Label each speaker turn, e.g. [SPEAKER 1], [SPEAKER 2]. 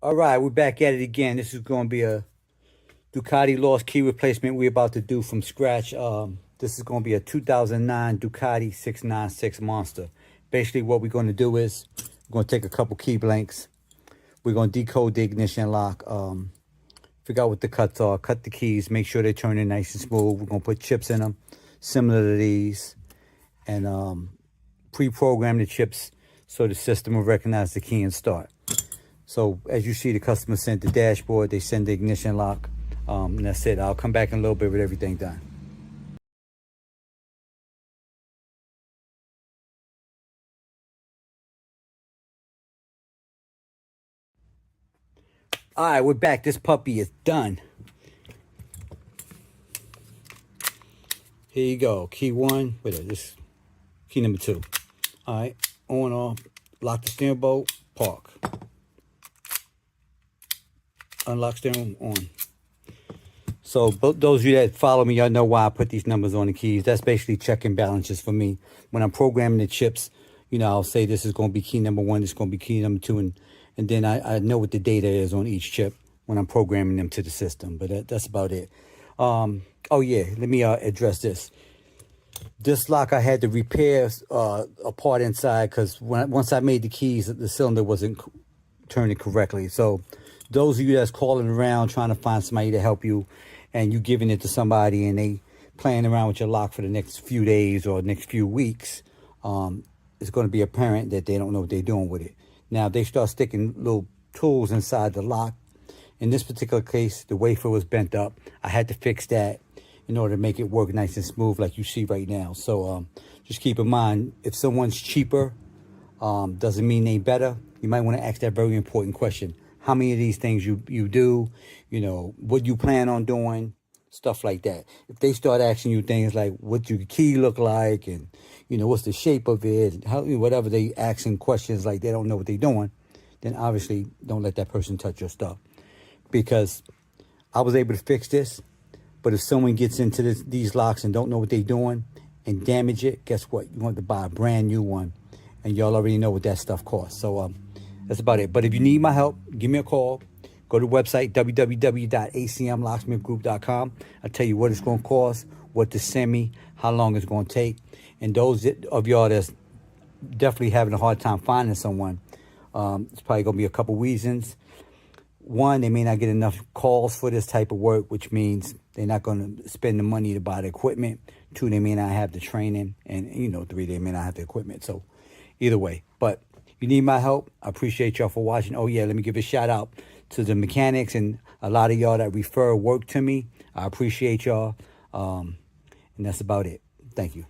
[SPEAKER 1] All right, we're back at it again. This is going to be a Ducati lost key replacement we're about to do from scratch. This is going to be a 2009 Ducati 696 Monster. Basically, what we're going to do is we're going to take a couple key blanks. We're going to decode the ignition lock, figure out what the cuts are, cut the keys, make sure they're turning nice and smooth. We're going to put chips in them, similar to these, and pre-program the chips so the system will recognize the key and start. So as you see, the customer sent the dashboard, they send the ignition lock, and that's it. I'll come back in a little bit with everything done. All right, we're back. This puppy is done. Here you go. Key one. Wait, this key number two. All right, on, off. Lock the steering bolt. Park. Unlock steering on. So those of you that follow me, y'all know why I put these numbers on the keys. That's basically checking balances for me. When I'm programming the chips, you know, I'll say this is going to be key number one, this is going to be key number two, and then I know what the data is on each chip when I'm programming them to the system. But that's about it. Oh yeah, let me address this. This lock I had to repair a part inside because once I made the keys, the cylinder wasn't turning correctly. So those of you that's calling around trying to find somebody to help you, and you giving it to somebody and they playing around with your lock for the next few days or next few weeks, it's going to be apparent that they don't know what they're doing with it. Now, if they start sticking little tools inside the lock, in this particular case, the wafer was bent up. I had to fix that in order to make it work nice and smooth like you see right now. So just keep in mind, if someone's cheaper, doesn't mean they better. You might want to ask that very important question. How many of these things you do, you know, what you plan on doing, stuff like that. If they start asking you things like what your key look like and, you know, what's the shape of it, and how, whatever they asking questions like they don't know what they're doing, then obviously don't let that person touch your stuff. Because I was able to fix this, but if someone gets into these locks and don't know what they're doing and damage it, guess what? You want to buy a brand new one, and y'all already know what that stuff costs. So that's about it. But if you need my help, give me a call. Go to the website, www.acmlocksmithgroup.com. I'll tell you what it's going to cost, what to send me, how long it's going to take. And those of y'all that's definitely having a hard time finding someone, it's probably going to be a couple reasons. One, they may not get enough calls for this type of work, which means they're not going to spend the money to buy the equipment. Two, they may not have the training. And, you know, three, they may not have the equipment. So either way. But you need my help. I appreciate y'all for watching. Oh, yeah, let me give a shout out to the mechanics and a lot of y'all that refer work to me. I appreciate y'all. And that's about it. Thank you.